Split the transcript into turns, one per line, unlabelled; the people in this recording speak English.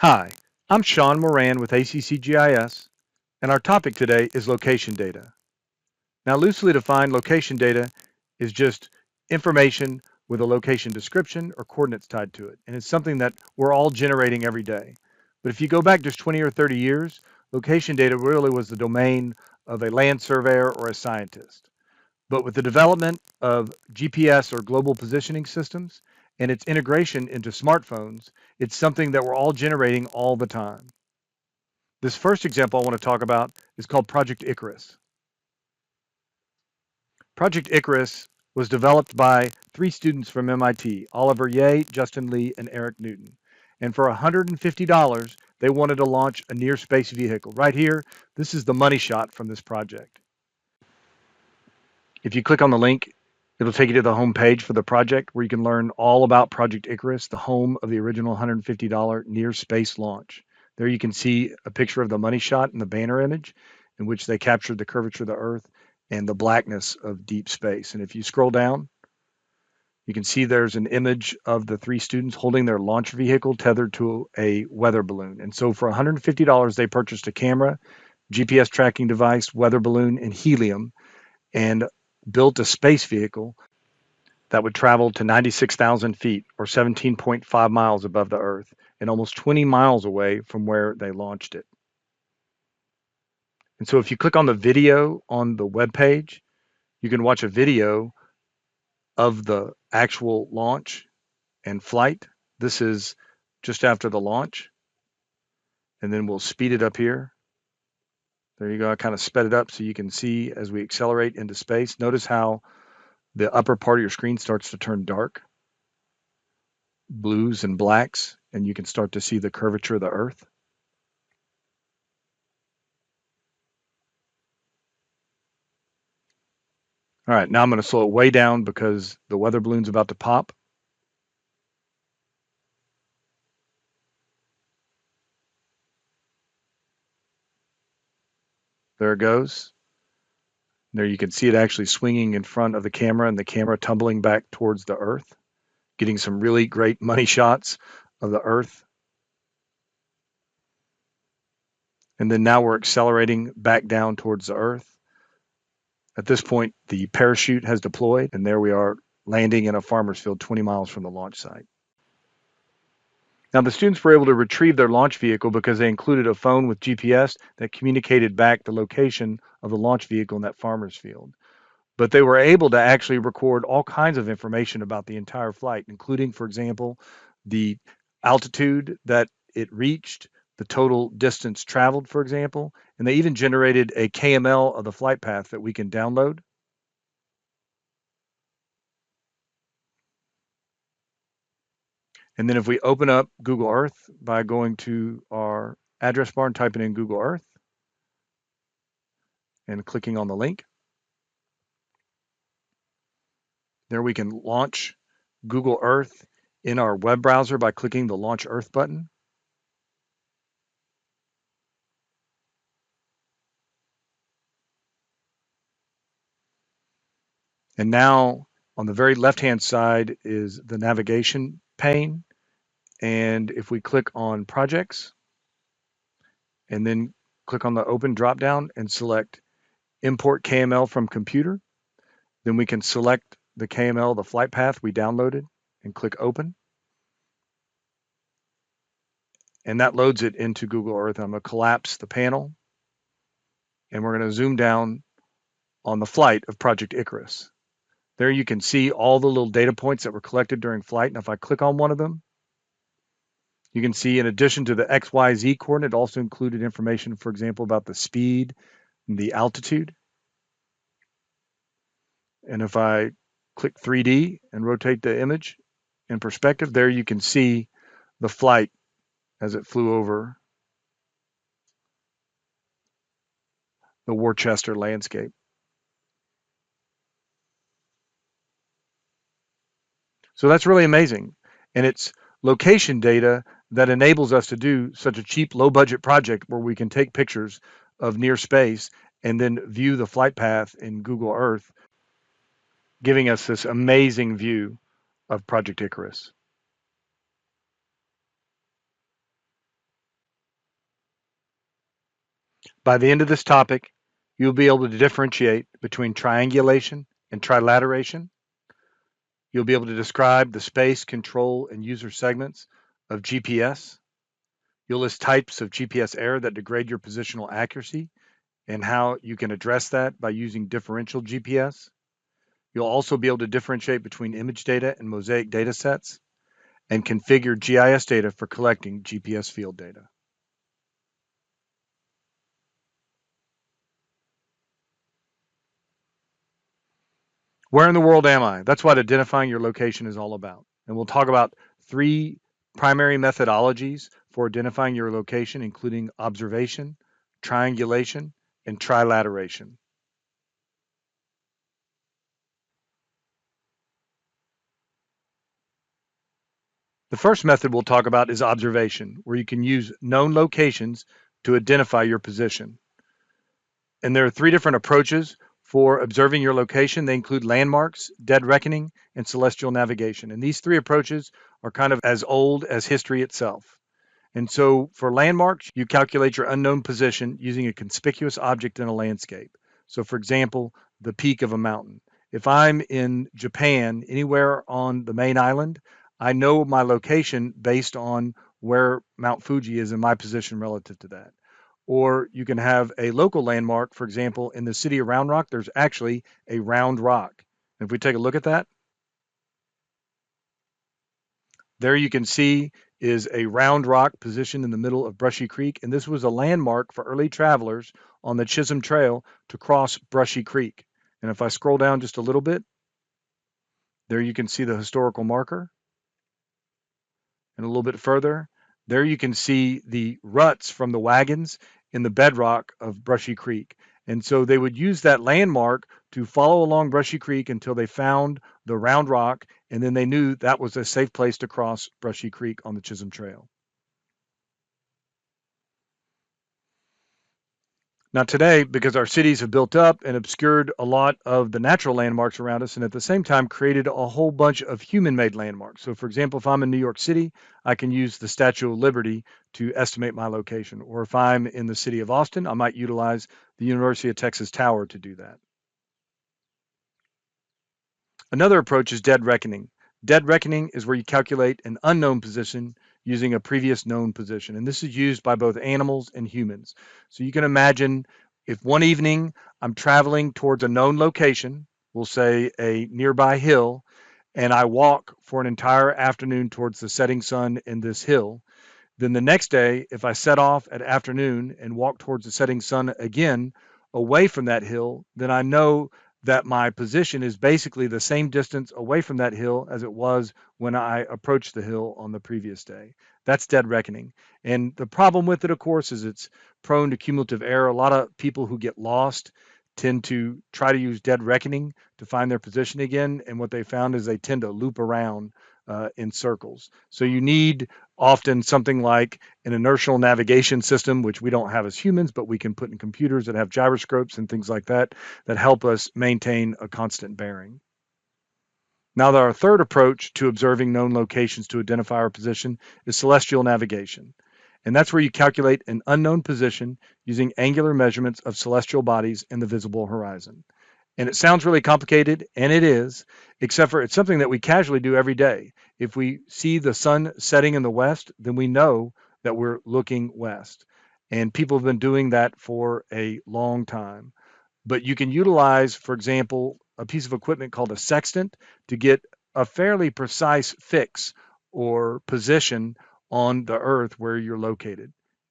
Hi, I'm Sean Moran with ACC GIS, and our topic today is location data. Now, loosely defined, location data is just information with a location description or coordinates tied to it, and it's something that we're all generating every day. But if you go back just 20 or 30 years, location data really was the domain of a land surveyor or a scientist. But with the development of GPS or global positioning systems and its integration into smartphones, it's something that we're all generating all the time. This first example I want to talk about is called Project Icarus. Project Icarus was developed by three students from MIT, Oliver Ye, Justin Lee, and Eric Newton. And for $150, they wanted to launch a near space vehicle. Right here, this is the money shot from this project. If you click on the link, it'll take you to the home page for the project where you can learn all about Project Icarus, the home of the original $150 near space launch. There you can see a picture of the money shot in the banner image in which they captured the curvature of the Earth and the blackness of deep space. And if you scroll down, you can see there's an image of the three students holding their launch vehicle tethered to a weather balloon. And so for $150, they purchased a camera, GPS tracking device, weather balloon, and helium, and built a space vehicle that would travel to 96,000 feet or 17.5 miles above the Earth and almost 20 miles away from where they launched it. And so if you click on the video on the web page, you can watch a video of the actual launch and flight. This is just after the launch. And then we'll speed it up here. There you go. I kind of sped it up so you can see as we accelerate into space. Notice how the upper part of your screen starts to turn dark, blues and blacks, and you can start to see the curvature of the Earth. All right, now I'm going to slow it way down because the weather balloon's about to pop. There it goes. There you can see it actually swinging in front of the camera and the camera tumbling back towards the Earth, getting some really great money shots of the Earth. And then now we're accelerating back down towards the Earth. At this point, the parachute has deployed, and there we are landing in a farmer's field 20 miles from the launch site. Now, the students were able to retrieve their launch vehicle because they included a phone with GPS that communicated back the location of the launch vehicle in that farmer's field. But they were able to actually record all kinds of information about the entire flight, including, for example, the altitude that it reached, the total distance traveled, for example, and they even generated a KML of the flight path that we can download. And then if we open up Google Earth by going to our address bar and typing in Google Earth and clicking on the link, there we can launch Google Earth in our web browser by clicking the Launch Earth button. And now on the very left-hand side is the navigation pane. And if we click on projects and then click on the open dropdown and select import KML from computer, then we can select the KML, the flight path we downloaded, and click open. And that loads it into Google Earth. I'm going to collapse the panel and we're going to zoom down on the flight of Project Icarus. There you can see all the little data points that were collected during flight. And if I click on one of them, you can see in addition to the XYZ coordinate, it also included information, for example, about the speed and the altitude. And if I click 3D and rotate the image in perspective, there you can see the flight as it flew over the Worcester landscape. So that's really amazing. And it's location data that enables us to do such a cheap, low budget project where we can take pictures of near space and then view the flight path in Google Earth, giving us this amazing view of Project Icarus. By the end of this topic, you'll be able to differentiate between triangulation and trilateration. You'll be able to describe the space, control, and user segments of GPS. You'll list types of GPS error that degrade your positional accuracy and how you can address that by using differential GPS. You'll also be able to differentiate between image data and mosaic data sets and configure GIS data for collecting GPS field data. Where in the world am I? That's what identifying your location is all about. And we'll talk about three primary methodologies for identifying your location, including observation, triangulation, and trilateration. The first method we'll talk about is observation, where you can use known locations to identify your position. And there are three different approaches for observing your location. They include landmarks, dead reckoning, and celestial navigation. And these three approaches are kind of as old as history itself. And so for landmarks, you calculate your unknown position using a conspicuous object in a landscape. So for example, the peak of a mountain. If I'm in Japan, anywhere on the main island, I know my location based on where Mount Fuji is in my position relative to that. Or you can have a local landmark, for example, in the city of Round Rock, there's actually a round rock. And if we take a look at that, there you can see is a round rock positioned in the middle of Brushy Creek, and this was a landmark for early travelers on the Chisholm Trail to cross Brushy Creek. And if I scroll down just a little bit, there you can see the historical marker, and a little bit further, there you can see the ruts from the wagons in the bedrock of Brushy Creek. And so they would use that landmark to follow along Brushy Creek until they found the round rock, and then they knew that was a safe place to cross Brushy Creek on the Chisholm Trail. Now, today, because our cities have built up and obscured a lot of the natural landmarks around us, and at the same time created a whole bunch of human made landmarks. So, for example, if I'm in New York City, I can use the Statue of Liberty to estimate my location. Or if I'm in the city of Austin, I might utilize the University of Texas Tower to do that. Another approach is dead reckoning. Dead reckoning is where you calculate an unknown position using a previous known position. And this is used by both animals and humans. So you can imagine if one evening I'm traveling towards a known location, we'll say a nearby hill, and I walk for an entire afternoon towards the setting sun in this hill, then the next day, if I set off at afternoon and walk towards the setting sun again away from that hill, then I know that my position is basically the same distance away from that hill as it was when I approached the hill on the previous day. That's dead reckoning. And the problem with it, of course, is it's prone to cumulative error. A lot of people who get lost tend to try to use dead reckoning to find their position again. And what they found is they tend to loop around in circles. So you need often something like an inertial navigation system, which we don't have as humans, but we can put in computers that have gyroscopes and things like that that help us maintain a constant bearing. Now, our third approach to observing known locations to identify our position is celestial navigation. And that's where you calculate an unknown position using angular measurements of celestial bodies in the visible horizon. And it sounds really complicated, and it is, except for it's something that we casually do every day. If we see the sun setting in the west, then we know that we're looking west. And people have been doing that for a long time. But you can utilize, for example, a piece of equipment called a sextant to get a fairly precise fix or position on the earth where you're located.